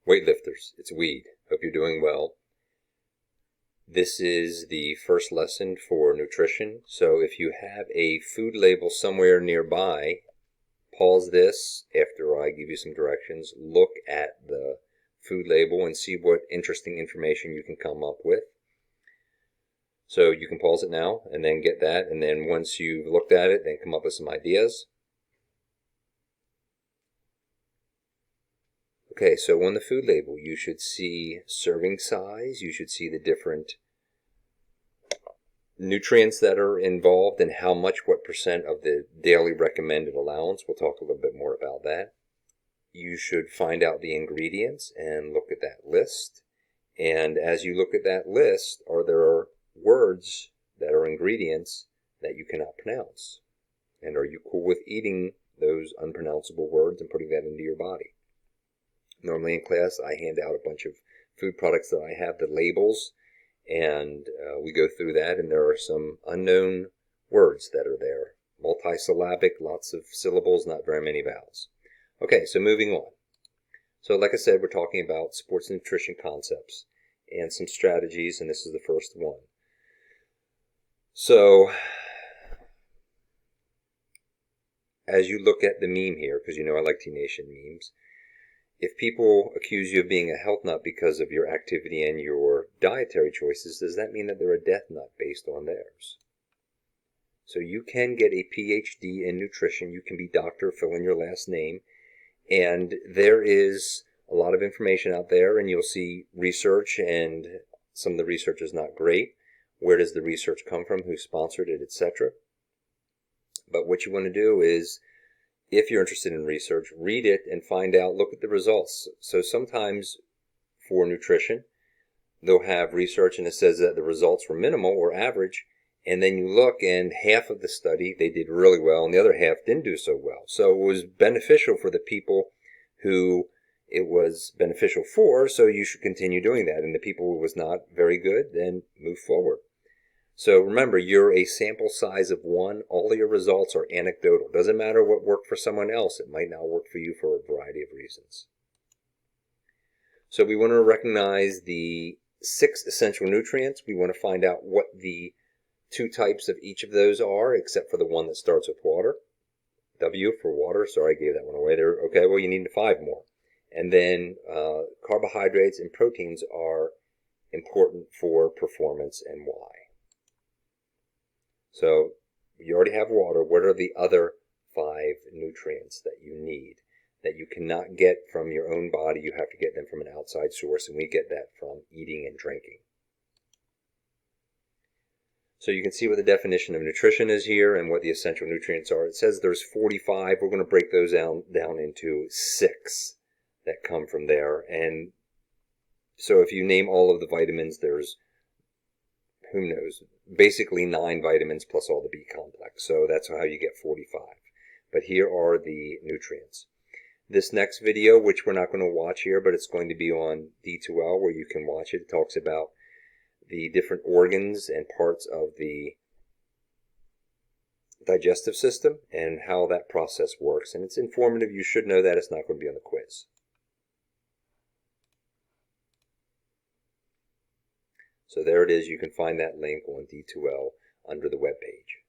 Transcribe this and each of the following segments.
Weightlifters, it's weed. Hope you're doing well. This is the first lesson for nutrition, so if you have a food label somewhere nearby, pause this after I give you some directions, look at the food label and see what interesting information you can come up with. So you can pause it now and then get that, and then once you've looked at it, then come up with some ideas. Okay, so on the food label, you should see serving size, you should see the different nutrients that are involved and how much, what percent of the daily recommended allowance. We'll talk a little bit more about that. You should find out the ingredients and look at that list. And as you look at that list, are there words that are ingredients that you cannot pronounce? And are you cool with eating those unpronounceable words and putting that into your body? Normally in class, I hand out a bunch of food products that I have the labels, and we go through that, and there are some unknown words that are there. Multisyllabic, lots of syllables, not very many vowels. Okay, so moving on. So like I said, we're talking about sports nutrition concepts and some strategies, and this is the first one. So as you look at the meme here, because you know I like T-Nation memes, if people accuse you of being a health nut because of your activity and your dietary choices, does that mean that they're a death nut based on theirs? So you can get a PhD in nutrition. You can be Dr. Fill in your last name. And there is a lot of information out there, and you'll see research, and some of the research is not great. Where does the research come from? Who sponsored it, etc.? But what you want to do is, if you're interested in research, read it and find out, look at the results. So sometimes for nutrition, they'll have research and it says that the results were minimal or average, and then you look and half of the study they did really well and the other half didn't do so well. So it was beneficial for the people who it was beneficial for, so you should continue doing that. And the people who was not very good, then move forward. So remember, you're a sample size of one. All of your results are anecdotal. Doesn't matter what worked for someone else. It might not work for you for a variety of reasons. So we want to recognize the 6 essential nutrients. We want to find out what the 2 types of each of those are, except for the one that starts with water. W for water. Sorry, I gave that one away there. Okay, well, you need 5 more. And then carbohydrates and proteins are important for performance, and why. So you already have water. What are the other 5 nutrients that you need that you cannot get from your own body? You have to get them from an outside source, and we get that from eating and drinking. So you can see what the definition of nutrition is here and what the essential nutrients are. It says there's 45. We're going to break those down into 6 that come from there. And so if you name all of the vitamins, there's, who knows, basically 9 vitamins plus all the B complex. So that's how you get 45. But here are the nutrients. This next video, which we're not going to watch here, but it's going to be on D2L where you can watch it. It talks about the different organs and parts of the digestive system and how that process works. And it's informative. You should know that. It's not going to be on the quiz. So there it is. You can find that link on D2L under the web page.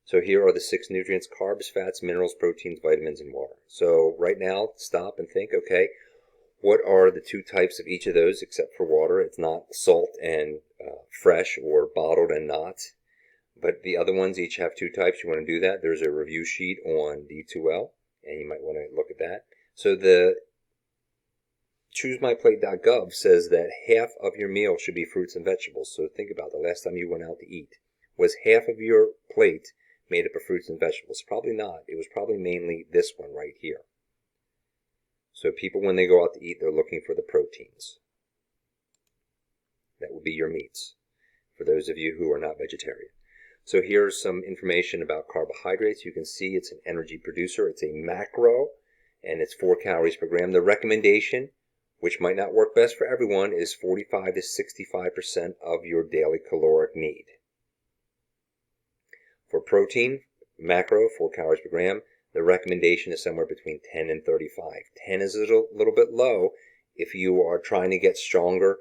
So here are the 6 nutrients: carbs, fats, minerals, proteins, vitamins, and water. So right now, stop and think, okay, what are the 2 types of each of those except for water? It's not salt and fresh, or bottled and not. But the other ones each have 2 types. You want to do that. There's a review sheet on D2L, and you might want to look at that. So the ChooseMyPlate.gov says that half of your meal should be fruits and vegetables. So think about the last time you went out to eat. Was half of your plate made up of fruits and vegetables? Probably not. It was probably mainly this one right here. So people, when they go out to eat, they're looking for the proteins. That would be your meats, for those of you who are not vegetarian. So here's some information about carbohydrates. You can see it's an energy producer. It's a macro, and it's 4 calories per gram. The recommendation, which might not work best for everyone, is 45 to 65% of your daily caloric need. For protein, macro, 4 calories per gram, The recommendation is somewhere between 10 and 35. 10 is a little bit low if you are trying to get stronger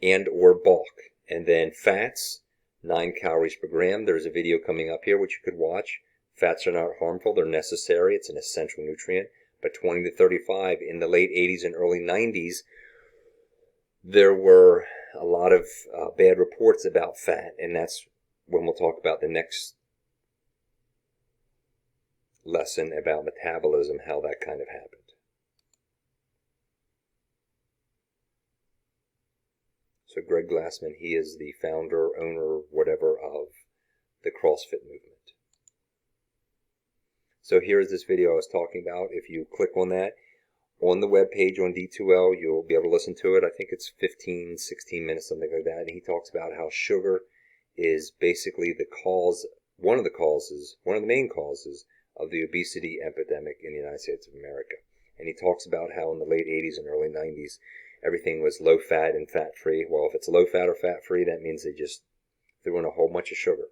and or bulk. And then fats, 9 calories per gram. There's a video coming up here which you could watch. Fats are not harmful, they're necessary, it's an essential nutrient. But 20 to 35, in the late 80s and early 90s, there were a lot of bad reports about fat, and that's when we'll talk about the next lesson about metabolism, how that kind of happened. So Greg Glassman, he is the founder, owner, whatever, of the CrossFit movement. So here is this video I was talking about. If you click on that, on the web page on D2L, you'll be able to listen to it. I think it's 15, 16 minutes, something like that. And he talks about how sugar is basically the cause, one of the main causes of the obesity epidemic in the United States of America. And he talks about how in the late 80s and early 90s, everything was low fat and fat free. Well, if it's low fat or fat free, that means they just threw in a whole bunch of sugar.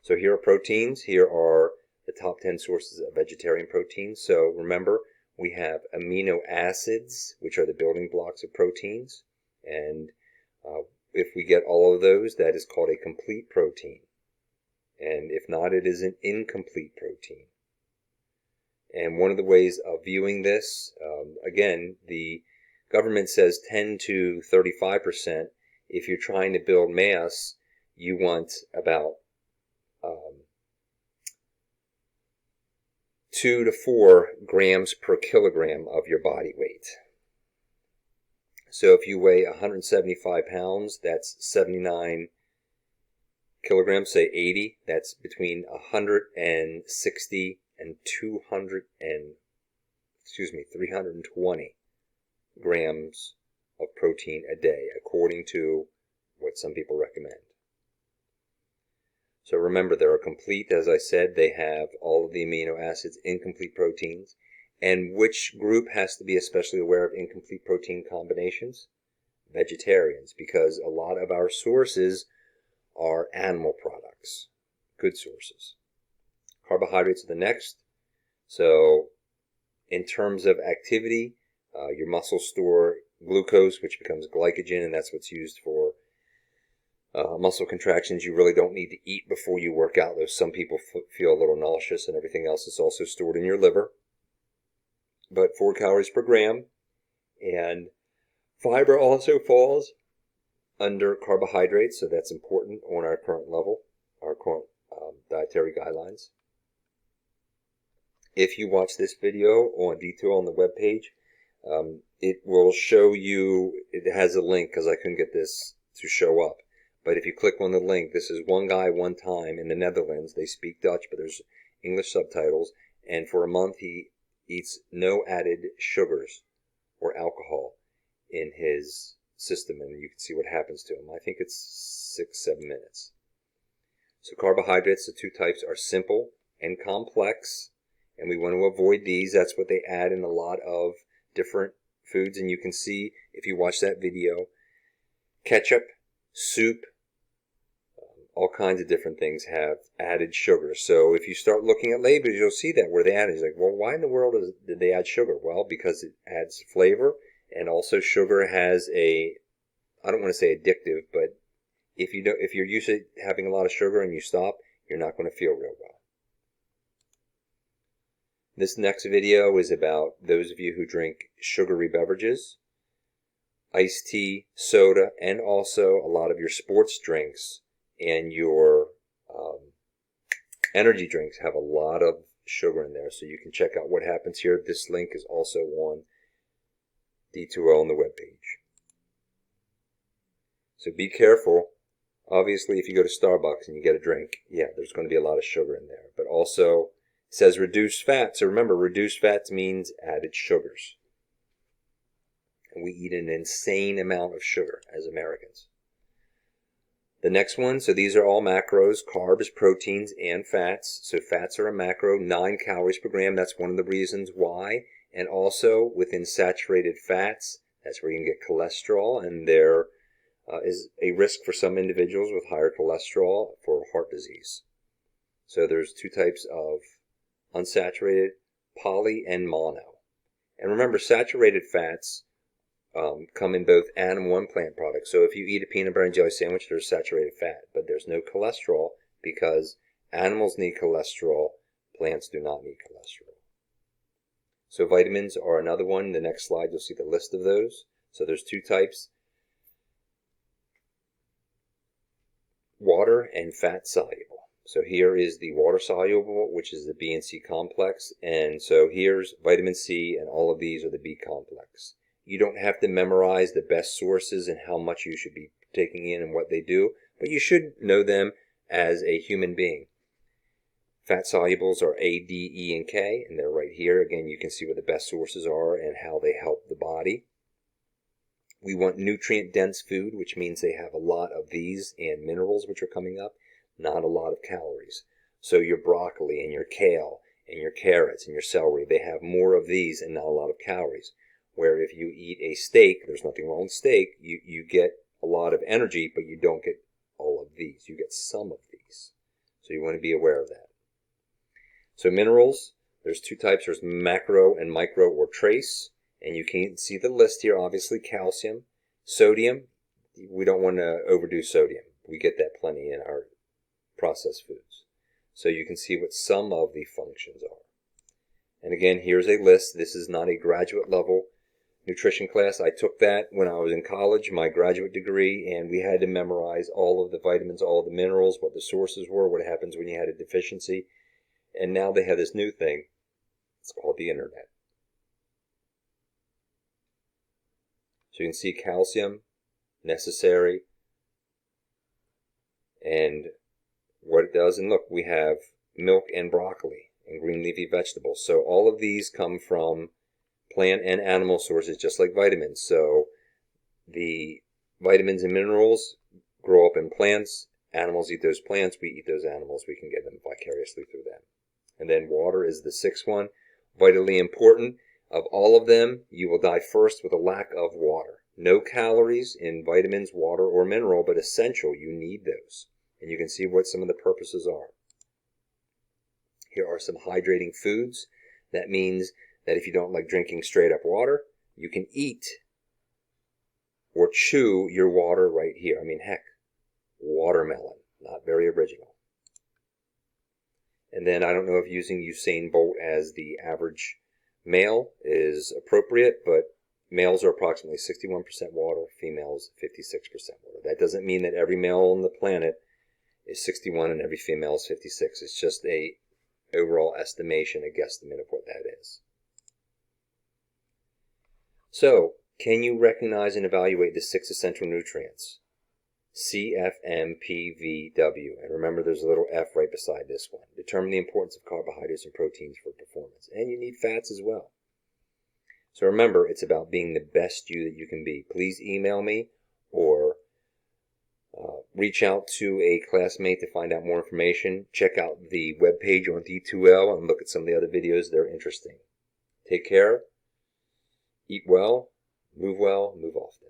So here are proteins. Here are the top 10 sources of vegetarian proteins. So remember, we have amino acids, which are the building blocks of proteins. And if we get all of those, that is called a complete protein. And if not, it is an incomplete protein. And one of the ways of viewing this, again, the government says 10 to 35%. If you're trying to build mass, you want about 2 to 4 grams per kilogram of your body weight. So if you weigh 175 pounds, that's 79 kilograms, say 80. That's between 160 and 320 grams of protein a day, according to what some people recommend. So remember, they're complete, as I said, they have all of the amino acids, incomplete proteins. And which group has to be especially aware of incomplete protein combinations? Vegetarians, because a lot of our sources are animal products, good sources. Carbohydrates are the next. So in terms of activity, your muscles store glucose, which becomes glycogen, and that's what's used for muscle contractions. You really don't need to eat before you work out, though some people feel a little nauseous, and everything else is also stored in your liver. But 4 calories per gram. And fiber also falls under carbohydrates, so that's important on our current level, our current dietary guidelines. If you watch this video on D2 on the webpage, it will show you, it has a link because I couldn't get this to show up. But if you click on the link, this is one guy one time in the Netherlands. They speak Dutch, but there's English subtitles. And for a month, he eats no added sugars or alcohol in his system. And you can see what happens to him. I think it's 6-7 minutes. So carbohydrates, the two types, are simple and complex. And we want to avoid these. That's what they add in a lot of different foods. And you can see, if you watch that video, ketchup, soup, all kinds of different things have added sugar. So if you start looking at labels, you'll see that where they add it. It's like, well, why in the world did they add sugar? Well, because it adds flavor, and also sugar has a, I don't want to say addictive, but if you're used to having a lot of sugar and you stop, you're not going to feel real well. This next video is about those of you who drink sugary beverages, iced tea, soda, and also a lot of your sports drinks and your energy drinks have a lot of sugar in there. So you can check out what happens here. This link is also on D2O on the webpage. So be careful. Obviously, if you go to Starbucks and you get a drink, yeah, there's going to be a lot of sugar in there. But also, it says reduced fat. So remember, reduced fats means added sugars. And we eat an insane amount of sugar as Americans. The next one, so these are all macros, carbs, proteins, and fats. So fats are a macro, 9 calories per gram. That's one of the reasons why. And also, within saturated fats, that's where you can get cholesterol. And there is a risk for some individuals with higher cholesterol for heart disease. So there's two types of unsaturated, poly, and mono. And remember, saturated fats come in both animal and plant products. So if you eat a peanut butter and jelly sandwich, there's saturated fat, but there's no cholesterol because animals need cholesterol, plants do not need cholesterol. So vitamins are another one. The next slide, you'll see the list of those. So there's two types: water and fat soluble. So here is the water soluble, which is the B and C complex. And so here's vitamin C, and all of these are the B complex. You don't have to memorize the best sources and how much you should be taking in and what they do, but you should know them as a human being. Fat solubles are A, D, E, and K, and they're right here. Again, you can see what the best sources are and how they help the body. We want nutrient-dense food, which means they have a lot of these and minerals, which are coming up, not a lot of calories. So your broccoli and your kale and your carrots and your celery, they have more of these and not a lot of calories. Where if you eat a steak, there's nothing wrong with steak, you get a lot of energy, but you don't get all of these. You get some of these. So you want to be aware of that. So minerals, there's two types. There's macro and micro or trace. And you can see the list here, obviously calcium. Sodium, we don't want to overdo sodium. We get that plenty in our processed foods. So you can see what some of the functions are. And again, here's a list. This is not a graduate level nutrition class. I took that when I was in college, my graduate degree, and we had to memorize all of the vitamins, all of the minerals, what the sources were, what happens when you had a deficiency. And now they have this new thing. It's called the internet. So you can see calcium, necessary, and what it does. And look, we have milk and broccoli and green leafy vegetables. So all of these come from plant and animal sources, just like vitamins. So the vitamins and minerals grow up in plants. Animals eat those plants. We eat those animals. We can get them vicariously through them. And then water is the sixth one. Vitally important. Of all of them, you will die first with a lack of water. No calories in vitamins, water, or mineral, but essential. You need those. And you can see what some of the purposes are. Here are some hydrating foods. That means that if you don't like drinking straight up water, you can eat or chew your water right here. I mean, heck, watermelon. Not very original. And then I don't know if using Usain Bolt as the average male is appropriate, but males are approximately 61% water, females 56% water. That doesn't mean that every male on the planet is 61 and every female is 56. It's just a overall estimation, a guesstimate of what that is. So, can you recognize and evaluate the 6 essential nutrients? C, F, M, P, V, W. And remember, there's a little F right beside this one. Determine the importance of carbohydrates and proteins for performance. And you need fats as well. So remember, it's about being the best you that you can be. Please email me or reach out to a classmate to find out more information. Check out the webpage on D2L and look at some of the other videos. They're interesting. Take care. Eat well, move often.